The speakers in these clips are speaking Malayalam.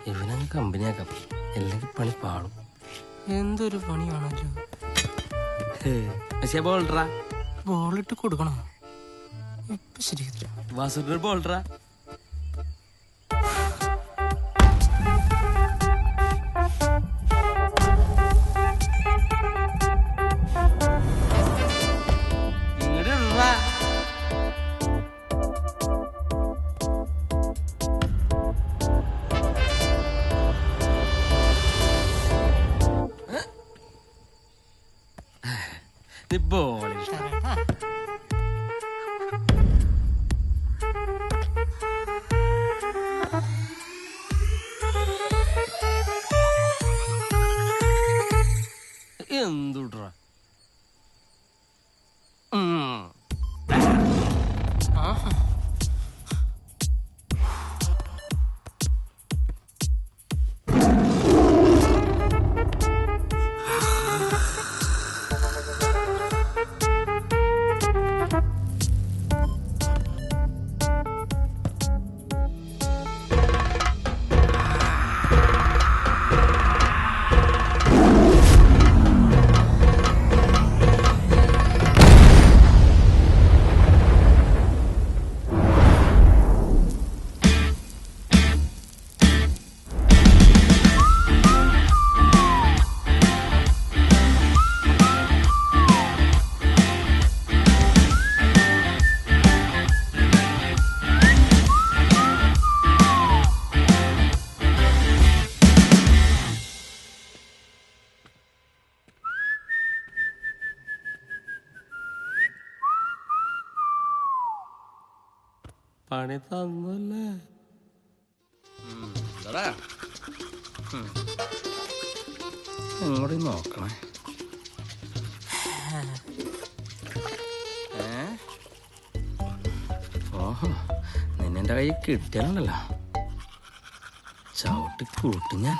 ഇവനങ്ങ് കമ്പനിയാക്കാം, അല്ലെങ്കിൽ പണി പാടും. എന്തൊരു പണിയാണല്ലോ. ബോൾഡറാ, ബോളിട്ട് കൊടുക്കണോ? ഇപ്പൊ ശരിയാ. വാസുവിന്റെ ബോൾഡറാ. എന്തുട്രാ പണി തന്നല്ലേ. ഇങ്ങോട്ട് നോക്കണേ. ഓഹോ, നിന്നെ കയ്യിൽ കിട്ടിയാലുണ്ടല്ലോ ചവിട്ടി കൂട്ടി ഞാൻ.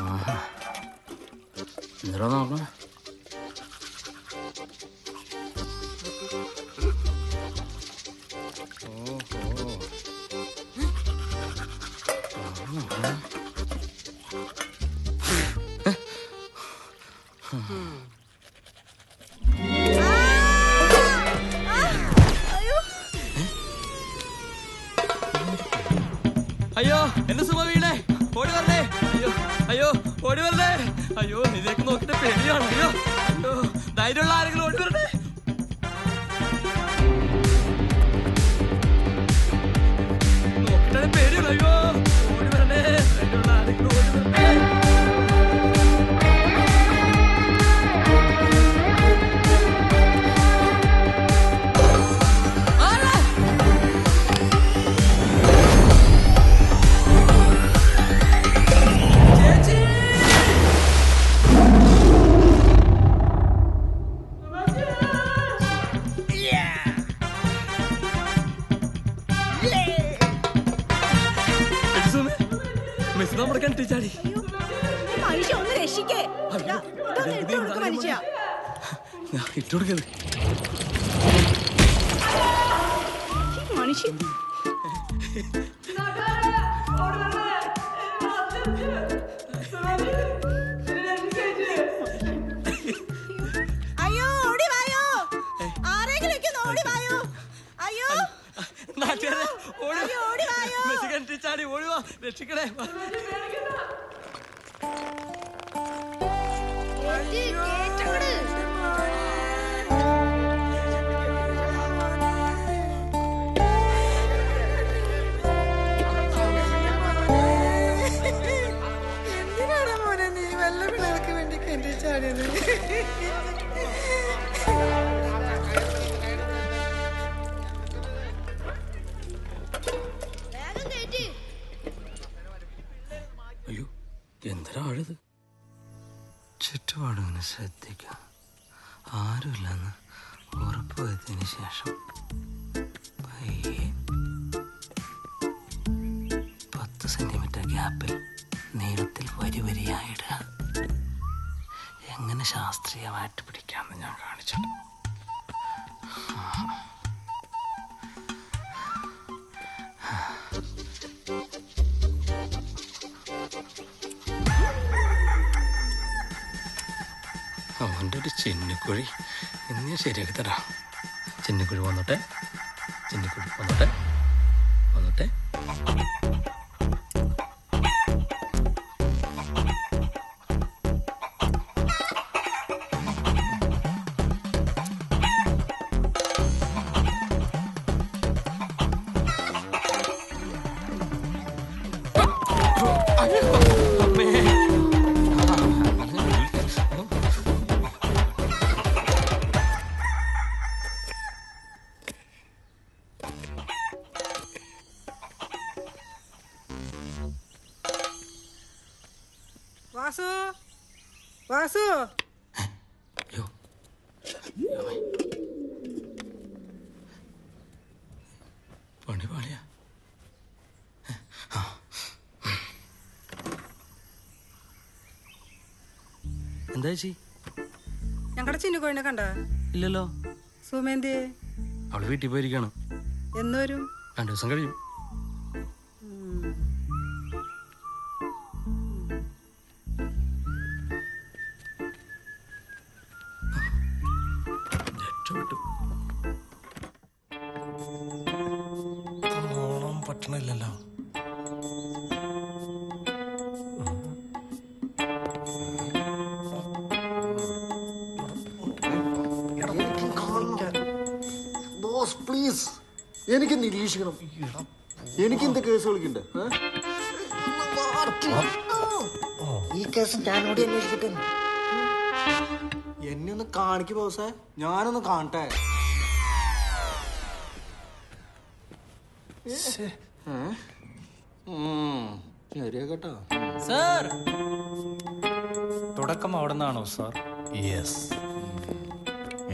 ആഹാ, എന്താ നോക്കണേ? അയ്യോ, എന്റെ സുമ വീണേ, ഓടി വരണേ. അയ്യോ അയ്യോ, ഓടി വരണേ. അയ്യോ, ഇതിലേക്ക് നോക്കിട്ട് പേടിയാണ്. അയ്യോ അയ്യോ, ധൈര്യമുള്ള ആരെങ്കിലും ഓടി വരണേ. നോക്കിട്ടാണ് പേടിയാണ്. അയ്യോ, ഓടി വരണേ. ധൈര്യമുള്ള ആരെങ്കിലും ഓടി വരണേ. നമ്മുടെ കിണറ്റി ചാടി. ഇട്ടുകൊടുക്കത് മനുഷ്യൻ. ചാടി ഓടുവാ, രക്ഷിക്കണേ. എന്തിനാണ് മോനെ നീ വല്ല പിള്ളേർക്ക് വേണ്ടി കെട്ടി ചാടിയത്? അയ്യോ, എന്തൊരാഴത്. ചുറ്റുപാടുങ്ങനെ ശ്രദ്ധിക്കുക. ആരുമില്ലെന്ന് ഉറപ്പ് വരുത്തിയതിന് ശേഷം 10 സെന്റിമീറ്റർ ഗ്യാപ്പിൽ നീളത്തിൽ വരിവരിയായിടുക. എങ്ങനെ ശാസ്ത്രീയമായിട്ട് പിടിക്കാമെന്ന് ഞാൻ കാണിച്ചു. ഒരു ചിന്നിക്കുഴി ഇന്ന് ശരിയാക്കി തരാം. ചിന്നിക്കുഴി വന്നോട്ടെ, ചിന്നിക്കുഴി വന്നോട്ടെ, വന്നോട്ടെ. വാസു, വാസു, അയ്യോ പണി പാളിയാ. എന്താ ചേച്ചി? ഞങ്ങളുടെ ചിന്നുകോഴിനെ കണ്ട? ഇല്ലല്ലോ. സുമേന്തിയെ? അവള് വീട്ടിൽ പോയിരിക്കാണ്. എന്ന് വരും? 2 ദിവസം കഴിയും. പറ്റണില്ലല്ലോ. ബോസ് പ്ലീസ്, എനിക്ക് നിരീക്ഷിക്കണം. എനിക്ക് എന്ത് കേസ് വിളിക്കണ്ടേ? ഈ കേസ് ഞാനോട് അന്വേഷിക്കട്ടെ. എന്നെ ഒന്ന് കാണിക്ക് ബോസേ, ഞാനൊന്ന് കാണട്ടെ. കേട്ടോ സാർ. തുടക്കം അവിടെ നിന്നാണോ സാർ? യെസ്,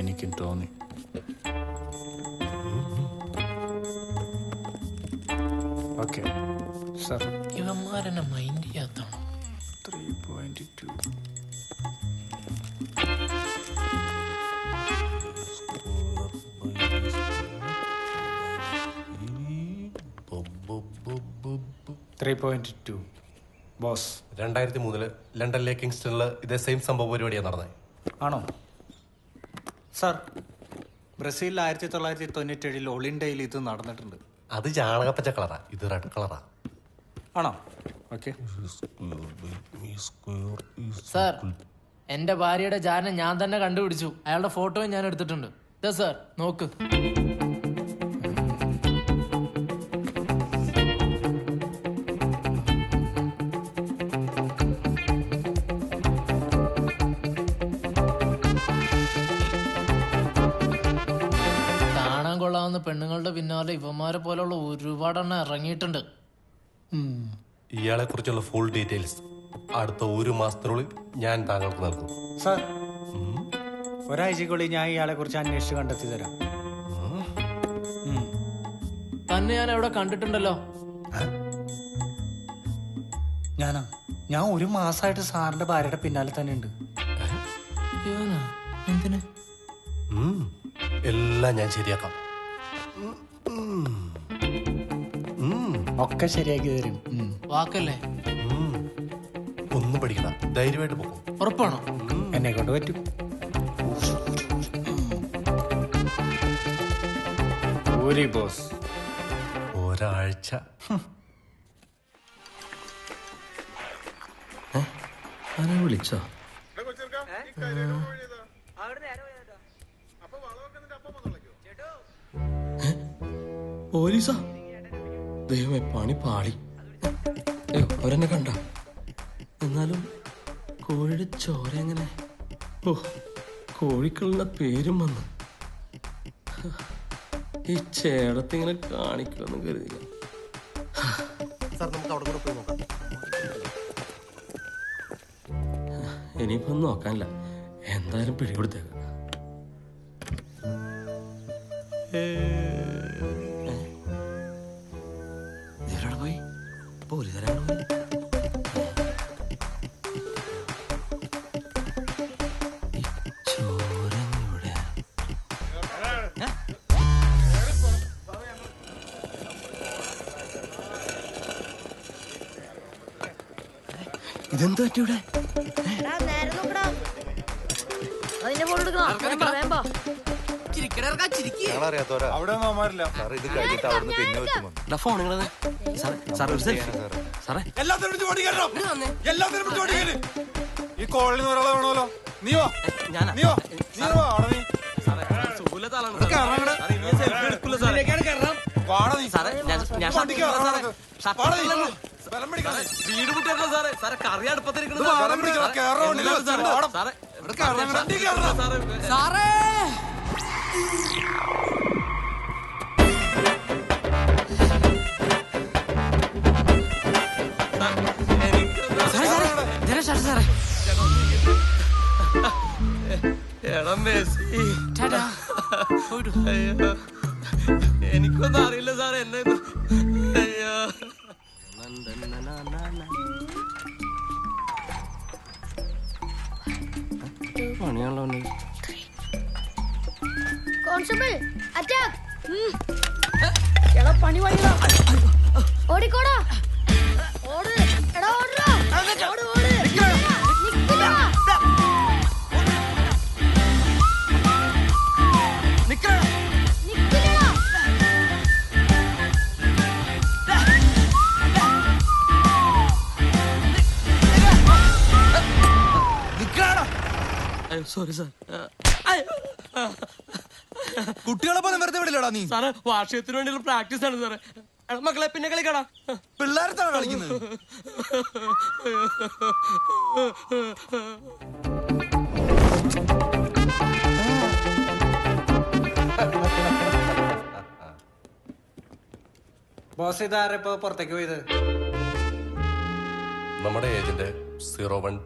എനിക്കും തോന്നി. Okay sir. ഇവന്മാരെന്നെ മൈൻഡ് ചെയ്യാത്തതാണ്. 3.2 3.2 ബോസ്. 2003 ലണ്ടനിലെ കിങ്സ്റ്റണിൽ ഇതേ സെയിം സംഭവ പരിപാടിയാണ് നടന്നത്. ആണോ സാർ? ബ്രസീലിൽ 1997 ഒളിൻഡയിൽ ഇത് നടന്നിട്ടുണ്ട്. അത് ചാണകപ്പച്ച കളറാ, ഇത് റെഡ് കളറാ. ആണോ? ഓക്കെ സാർ, എന്റെ ഭാര്യയുടെ ജാരനെ ഞാൻ തന്നെ കണ്ടുപിടിച്ചു. അയാളുടെ ഫോട്ടോയും ഞാൻ എടുത്തിട്ടുണ്ട്. ഇതാ സാർ, നോക്ക്. കൊള്ളാവുന്ന പെണ്ണുങ്ങളുടെ പിന്നാലെ ഇവന്മാരെ പോലുള്ള ഒരുപാടെണ്ണം ഇറങ്ങിയിട്ടുണ്ട്. ഇയാളെ കുറിച്ചുള്ള ഫുൾ ഡീറ്റെയിൽസ് അടുത്ത 1 മാസത്തിനുള്ളിൽ ഞാൻ താങ്കൾക്ക് നൽകും. സാർ, ഒരാഴ്ചക്കുള്ളിൽ ഞാൻ ഇയാളെ കുറിച്ച് അന്വേഷിച്ച് കണ്ടെത്തി തരാം. തന്നെ ഞാൻ എവിടെ കണ്ടിട്ടുണ്ടല്ലോ. ഞാൻ 1 മാസമായിട്ട് സാറിന്റെ ഭാര്യയുടെ പിന്നാലെ തന്നെ ഉണ്ട്. എന്തിന്? എല്ലാം ഞാൻ ശരിയാക്കാം. ഒക്കെ ശരിയാക്കി തരും. വാക്കല്ലേ? ഒന്നും പഠിക്കണ്ട, ധൈര്യമായിട്ട് പോകും. ഉറപ്പാണോ? എന്നെ കൊണ്ട് പറ്റും. ബോസ്, ഒരാഴ്ച. ആരെ വിളിച്ചോ? പോലീസാ? ദൈവമേ, പണി പാളി. അയ്യോ, അവരെന്നെ കണ്ട. എന്നാലും കോഴിയുടെ ചോര എങ്ങനെ? ഓ, കോഴിക്കുള്ള പേരും വന്നു. ഈ ചേടത്തിങ്ങനെ കാണിക്കുമെന്ന് കരുതി. ഇനിയിപ്പോ ഒന്നും നോക്കാനില്ല, എന്തായാലും പിടികൊടുത്തേക്ക്. പോയി പോലീസുകാരാണ് പോയി. ഇതെന്താ പറ്റി ഇവിടെ? അതിന്റെ ഫോട്ടോ എടുക്കണം. വേമ്പോ അവിടെ ഒന്നും അവന്മാരില്ല. ഫോൺ എല്ലാത്തിനും പിടിച്ച് ഓടി കയറണം. എല്ലാത്തിനും പിടിച്ച് ഓടി കയറി. ഈ കോളനിയിൽ നിന്ന് ഒരാളെ വേണമല്ലോ. നീ വാ. നീ വാ. നീ വാ. അവിടെ നീ. വാടാ നീ. വണ്ടിക്ക് കയറണം. വാടാ നീ. ബലം പിടിക്കണം. വീട് മുട്ടല്ലോ സാറേ. സാറേ കറി അടുപ്പത്തിരിക്കണം. ഇത് ബലം പിടിക്കണം. കയറണം. വണ്ടിയിൽ വെച്ചിട്ടുണ്ട്. വാടാ. ഇവിടെ കയറണം. വണ്ടിയിൽ കയറണം. സാറേ എടാ മെസ്സി. അയ്യോ എനിക്കൊന്നും അറിയില്ല സാറേ എന്നെ അയ്യോ പണിയാണല്ലോ കോൺസ്റ്റബിൾ അറ്റാക്ക്. എടാ പണി വഴിയാ. ഓടിക്കോടാ. ഓട്. എടാ ഓടടാ. ഓട് ഓട്. നിക്കില്ല. നിക്കടാ. നിക്കില്ലടാ. അയ്യോ സോറി സാർ. കുട്ടികളെ പോലും വെറുതെ വിടില്ലടാ നീ. സാറേ വാർഷികത്തിന് വേണ്ടിയുള്ള പ്രാക്ടീസ് ആണ് സാറേ. എടാ മക്കളെ പിന്നെ കളിക്കടാ. പിള്ളേരത്താണ് കളിക്കുന്നത്. ബോസ് ഇതാരെ ഇപ്പൊ പുറത്തേക്ക് പോയത്? നമ്മുടെ ഏജന്റ് 010.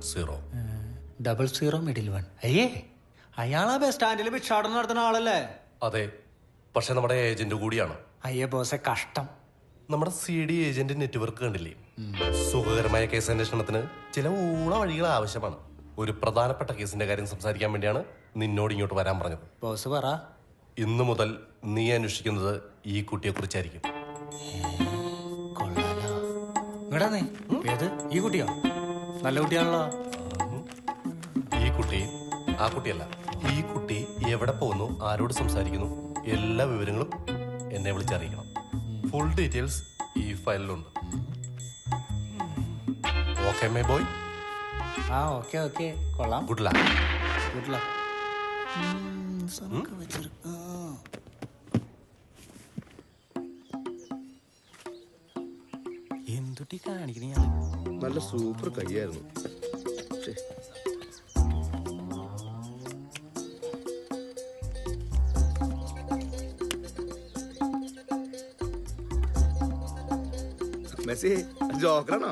00 മിഡിൽ 1. അയ്യേ, അയാളാ ബസ് സ്റ്റാൻഡിൽ ഭിക്ഷാടനം നടത്തുന്ന ആളല്ലേ? അതെ, പക്ഷെ നമ്മുടെ ഏജന്റ് കൂടിയാണ്. അയ്യേ ബോസെ, കഷ്ടം. നമ്മുടെ CD ഏജന്റ് നെറ്റ്വർക്ക് കണ്ടില്ലേ? സുഖകരമായ കേസ് അന്വേഷണത്തിന് ചില ഊള വഴികൾ ആവശ്യമാണ്. ഒരു പ്രധാനപ്പെട്ട കേസിന്റെ കാര്യം സംസാരിക്കാൻ വേണ്ടിയാണ് നിന്നോട് ഇങ്ങോട്ട് വരാൻ പറഞ്ഞത്. ബോസ് പറ. ഇന്നു മുതൽ നീ അന്വേഷിക്കുന്നത് ഈ കുട്ടിയെ കുറിച്ചായിരിക്കും. കൊള്ളാലോ. ഇങ്ങടാ നീ. ഏത്? ഈ കുട്ടിയോ? നല്ല കുട്ടിയാണല്ലോ. ഈ കുട്ടി ആ കുട്ടിയല്ല. ഈ കുട്ടി എവിടെ പോകുന്നു, ആരോട് സംസാരിക്കുന്നു, എല്ലാ വിവരങ്ങളും എന്നെ വിളിച്ചറിയിക്കണം. ഫുൾ ഡീറ്റെയിൽസ് ഈ ഫയലിലുണ്ട്. Okay my boy? ആ ഓക്കെ ഓക്കെ, കൊള്ളാം. Good luck. Good luck. എന്തുട്ടി കാണിക്കണ നല്ല സൂപ്പർ കൈയായിരുന്നു. മെസ്സി ജോക്കറാണോ?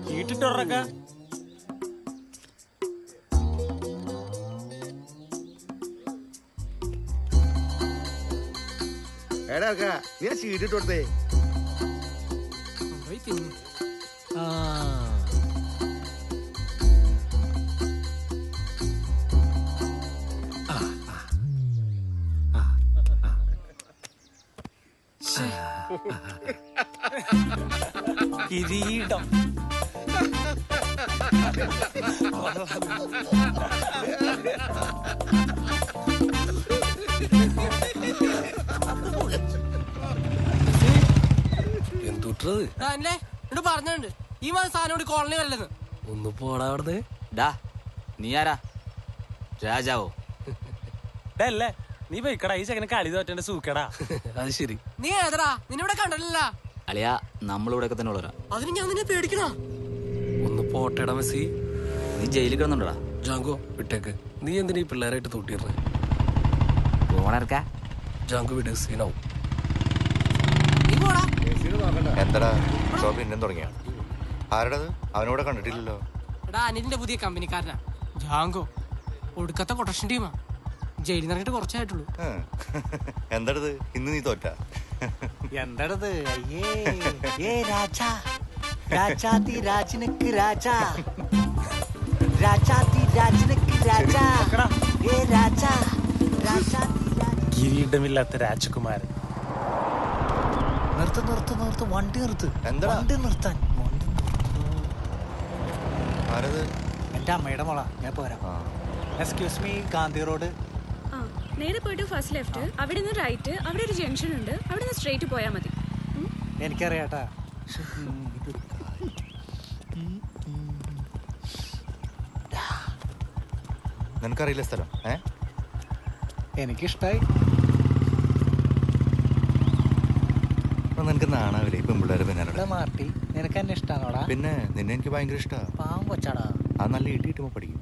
വീട്ടിട്ടൊറക്ക എടാ നീ ആ ചീട്ടിട്ട് കൊടുത്തേ. കിരീടം. എന്തുട്ടത് എന്നോട് പറഞ്ഞിട്ടുണ്ട് ഈ മാസം സാധനം കോളനി വല്ലെന്ന്. ഒന്ന് പോടാ അവിടുന്ന്. ഡാ നീ ആരാ? രാജാവോ? അല്ലേ നീ പോയിക്കടാ, ഈ ചെക്കനെ കളി തോറ്റേണ്ട സൂക്കടാ. അത് ശരി. നീ ഏതടാ? നിന്നിവിടെ കണ്ടല്ല. അളിയാ നമ്മളിവിടെയൊക്കെ തന്നെ ഉള്ളവരാ. അതിന് ഞാൻ നിന്നെ പേടിക്കണ. ഒന്ന് പോട്ടേടാ മെസ്സി. നീ ജയിലിൽ കിടന്നുണ്ടോടാ? ജാങ്കോ വിട്ടേക്ക്. നീ എന്തിനാ ഈ പിള്ളേരായിട്ട് തൂട്ടിയിരുന്നത്? പോണർക്കാ ജാങ്കോ വിട്, സീനാവും. നീ പോടാ. എന്താടാ പിന്നെയും തുടങ്ങിയ? ആരുടേത്? അവനോടെ കണ്ടിട്ടില്ലല്ലോ. എടാ അനിലിന്റെ പുതിയ കമ്പനിക്കാരനാ ജാങ്കോ. ഒടുക്കത്തെ കൊട്ടേഷൻ ടീമാ. ജയിലിൽ നിന്ന് ഇറങ്ങിയിട്ട് കുറച്ചായിട്ടുള്ളൂ. എന്താടത് ഇന്ന് നീ തോറ്റ? എന്താടത്? അയ്യേ ഏ രാജാ, രാജാതി രാജനക്ക് രാജാ, രാജാതി രാജനക്ക് രാജാ, ഏ രാജാ, രാജാതി കിരീടമില്ലാത്ത രാജകുമാരൻ. നിർത്ത് നിർത്ത് നിർത്ത്, വണ്ടി നിർത്ത്. എന്താ വണ്ടി നിർത്താൻ? ആരത്? എന്റെ അമ്മയുടെ മോളാ, ഞാൻ പോരാ. Excuse me, Gandhi road. ആ നേരെ പോയിട്ട് ഫസ്റ്റ് ലെഫ്റ്റ്, അവിടെ നിന്ന് റൈറ്റ്, അവിടെ ഒരു ജംഗ്ഷൻ ഉണ്ട്, അവിടെ നിന്ന് സ്ട്രെയിറ്റ് പോയാൽ മതി. എനിക്കറിയാട്ടാ. നിനക്കറിയില്ല സ്ഥലം? എനിക്കിഷ്ടായി. നിനക്ക് നാണാവില്ലേ ഈ പെൺപിള്ളേരെ പിന്നാലെ? മാർട്ടി, നിനക്ക് എന്നെ ഇഷ്ടാണോടാ? പിന്നെ നിന്നെ എനിക്ക് ഭയങ്കര ഇഷ്ടാ. പാവം കൊച്ചാടാ. അത് നല്ല ഈട്ടി കിട്ടുമ്പോ പഠിക്കും.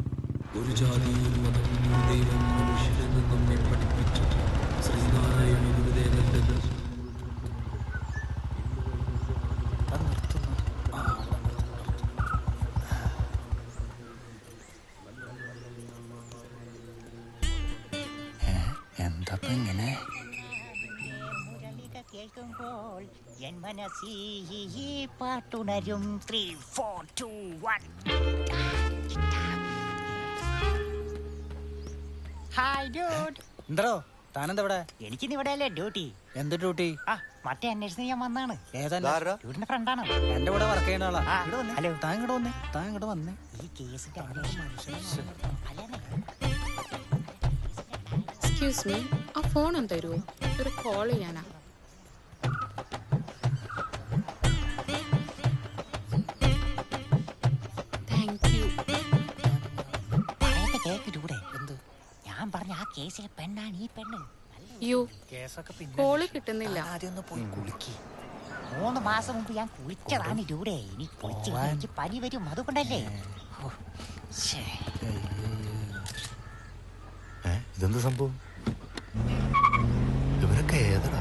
ഒരു ജാതിയും മതവും ദൈവം മനുഷ്യരിൽ നിന്നും നമ്മെ പഠിപ്പിച്ചത് ശ്രീനാരായണ ഗുരുദേവന്റെ എന്താ ഇങ്ങനെ? കേൾക്കുമ്പോൾ എൻ മനസ്സിൽ പാട്ടുണരും. 3, 4, 2, 1. Hi dude. എന്തോ താനെന്താ ഇവിടെ? എനിക്കിന്ന് ഇവിടെ അല്ലേ ഡ്യൂട്ടി. എന്ത് ഡ്യൂട്ടി? മറ്റേ അന്വേഷണം ചെയ്യാൻ വന്നാണ്. ഏതാ? ഡ്യൂട്ടിന്റെ ഫ്രണ്ടാണ്. എന്റെ കൂടെ വർക്ക് ചെയ്യുന്ന ആളാ. ഹലോ, താൻ ഇങ്ങോട്ട് വന്നേ. ഈ കേസിന്റെ അന്വേഷണം. എക്സ്ക്യൂസ് മീ, ആ ഫോൺ ഒന്ന് തരുമോ? ഒരു കോൾ ചെയ്യാനാ. Thank you. കേക്ക് ഡ്യൂടെ. ഞാൻ പറഞ്ഞ ആ കേസിലെ പെണ്ണാണ് ഈ പെണ്ണ്. യോ കോള് കിട്ടുന്നില്ല. ആദ്യം ഒന്ന് പോയി കുളിക്ക്. 3 മാസം മുമ്പ് ഞാൻ കുളിച്ചതാണ് ഡ്യൂടെ. ഇനി കുളിച്ച് എനിക്ക് പനി വരും, അതുകൊണ്ടല്ലേ. ഇതെന്ത് സംഭവം? ഇവരൊക്കെ ഏതാ?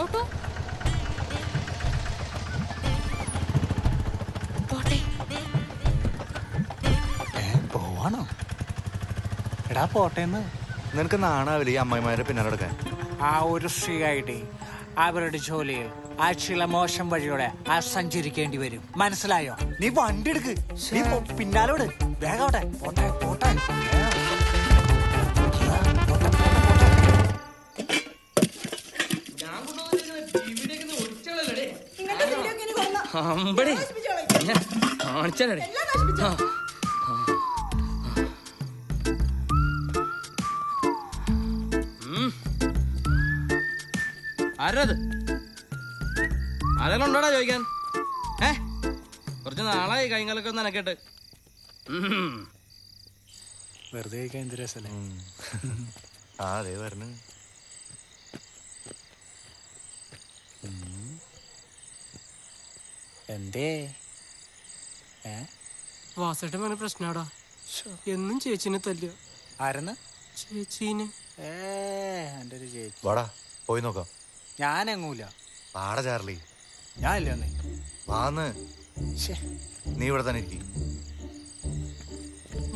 ഓട്ടോ പോട്ടെ. പോവാണോ? എടാ പോട്ടേന്ന്. നിനക്ക് നാണാവില്ല ഈ അമ്മായിമാരെ പിന്നാലെ നടക്കാൻ? ആ ഒരു CID അവരുടെ ജോലിയിൽ ആ ചില മോശം വഴിയോടെ ആ സഞ്ചരിക്കേണ്ടി വരും. മനസ്സിലായോ? നീ വണ്ടി എടുക്ക്, നീ പിന്നാലോട് വേഗോട്ടെ. പോട്ടെ പോട്ടെ. അമ്പടി കാണിച്ചാലേ. ആരത്? ആരെങ്കിലും ഉണ്ടോടാ ചോദിക്കാൻ? കുറച്ച് നാളായി കൈകാലൊക്കെ ഒന്ന് നനക്കട്ടെ. വെറുതെ എന്ത് രസല്ലേ. അതെ വരണ. എന്തേ? വാസേട്ടൻ പറഞ്ഞ പ്രശ്നാടാ. എന്നും ചേച്ചിനെ തല്ലുക. ആരെന്ന്? ചേച്ചീന്. എന്റെ ഒരു ചേച്ചി. വാടാ പോയി നോക്കാം. ഞാനെങ്ങൂല. വാടാ ചാർലി. ഞാനില്ല. വാന്ന്. നീ ഇവിടെ തന്നെ ഇരിക്കും.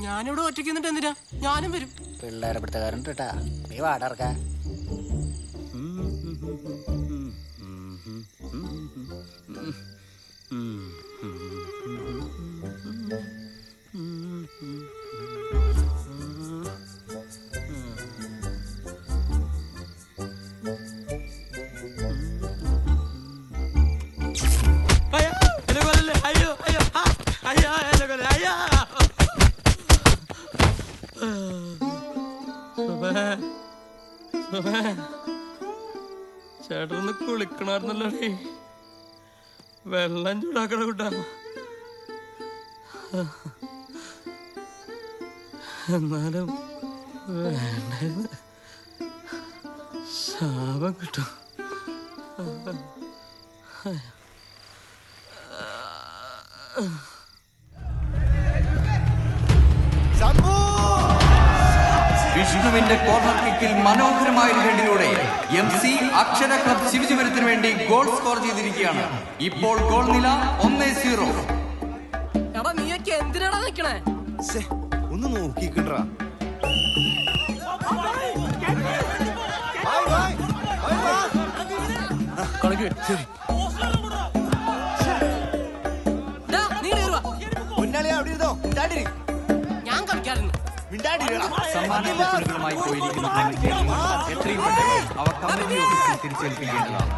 ഞാനിവിടെ ഒറ്റയ്ക്ക് നിന്നിട്ട് എന്തിനാ? ഞാനും വരും. പിള്ളേരെ പിടുത്തക്കാരൻ കേട്ടാ. നീ വാടർക്ക. ചേട്ടനൊന്ന് കുളിക്കണായിരുന്നല്ലോ. വെള്ളം ചൂടാക്കണ കൂട്ടാ. എന്നാലും വേണ്ടായിരുന്നു. ശാപം കിട്ടും. വിഷ്ണുവിന്റെ കോർണർ കിക്കിൽ മനോഹരമായ ഒരു ഹെഡിലൂടെ MC അക്ഷര ക്ലബ് ശിവജിപുരത്തിന് വേണ്ടി ഗോൾ സ്കോർ ചെയ്തിരിക്കുകയാണ്. ഇപ്പോൾ ഗോൾ നില 1-0. എടാ നീയൊക്കെ എന്തിനാടാ നിക്കണേ? ഒന്ന് നോക്കിക്കണ്ടാ. ഞാൻ കളിക്കാറുണ്ട്. സമ്മാനങ്ങളുമായി പോയിരിക്കുന്ന എത്രയും പെട്ടെന്ന് അവ കമ്മിറ്റി ഓഫീസിൽ തിരിച്ചേൽപ്പിക്കേണ്ടതാണ്.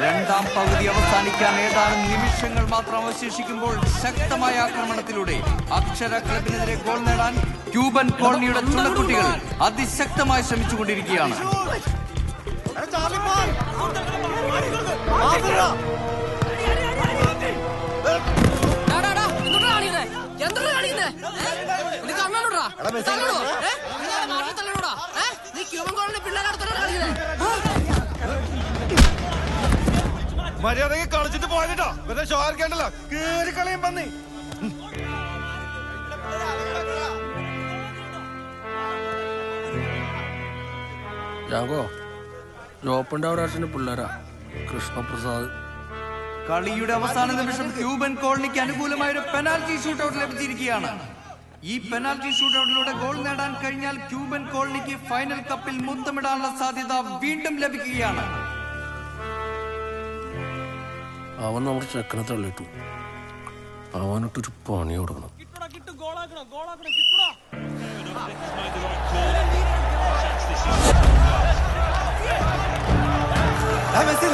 രണ്ടാം രണ്ടാം പകുതി അവസാനിക്കാൻ ഏതാനും നിമിഷങ്ങൾ മാത്രം അവശേഷിക്കുമ്പോൾ ശക്തമായ ആക്രമണത്തിലൂടെ അക്ഷര ക്ലബിനെതിരെ ഗോൾ നേടാൻ ക്യൂബൻ കോളനിയുടെ ചുണക്കുട്ടികൾ അതിശക്തമായി ശ്രമിച്ചുകൊണ്ടിരിക്കുകയാണ്. മര്യാദക്ക് കളിച്ചിട്ട് പോയതിട്ടോ വെറുതെ ഷോ ആർക്കേണ്ടല്ലോ കേറി കളിയും പന്നി. പിള്ളേരാ കൃഷ്ണപ്രസാദ്. കളിയുടെ അവസാന നിമിഷം ക്യൂബൻ കോളനിക്ക് അനുകൂലമായ ഒരു പെനാൽറ്റി ഷൂട്ടൌട്ട് ലഭിച്ചിരിക്കുകയാണ്. ഈ പെനാൽറ്റി ഷൂട്ടൌട്ടിലൂടെ ഗോൾ നേടാൻ കഴിഞ്ഞാൽ ക്യൂബൻ കോളനിക്ക് ഫൈനൽ കപ്പിൽ മുത്തമിടാനുള്ള സാധ്യത വീണ്ടും ലഭിക്കുകയാണ്. അവൻ നമ്മുടെ ചെക്കനെ തള്ളിട്ടു. അവനിട്ടൊരു പണി കൊടുക്കണം.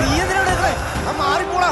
നീ എന്തിനാ മാറിപ്പോടാ.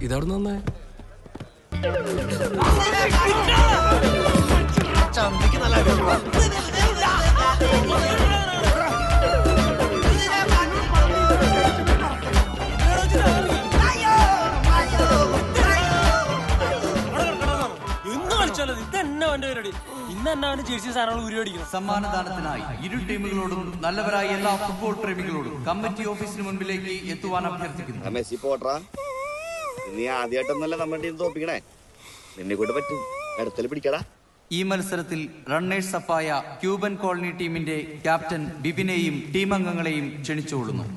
ഇതവിടെ നന്നേ ചന്തിക്ക് നല്ല സമ്മാനദാനത്തിനായി ഇരു ടീമുകളോടും നല്ലവരായ എല്ലാ ഫുട്ബോൾ പ്രേമികളോടും കമ്മിറ്റി ഓഫീസിന് മുൻപിലേക്ക് എത്തുവാൻ അഭ്യർത്ഥിക്കുന്നു. മെസ്സി പോട്രാ, നീ ആദ്യമായിട്ടൊന്നല്ല നമ്മുടെ ടീം തോപ്പിക്കണേ. നിന്നെ കൊണ്ട് പറ്റും, അടുത്തല് പിടിക്കടാ. ഈ മത്സരത്തിൽ റണ്ണേഴ്സ് അപ്പായ ക്യൂബൻ കോളനി ടീമിന്റെ ക്യാപ്റ്റൻ ബിബിനെയും ടീം അംഗങ്ങളെയും ക്ഷണിച്ചുകൊള്ളുന്നു.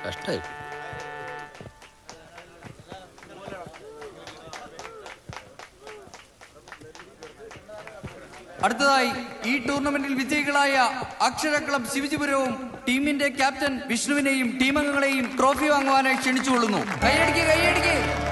കഷ്ടായി. അടുത്തതായി ഈ ടൂർണമെന്റിൽ വിജയികളായ അക്ഷര ക്ലബ് ശിവജിപുരവും ടീമിന്റെ ക്യാപ്റ്റൻ വിഷ്ണുവിനെയും ടീമംഗങ്ങളെയും ട്രോഫി വാങ്ങുവാനായി ക്ഷണിച്ചുകൊള്ളുന്നു. കൈയടിക്ക്.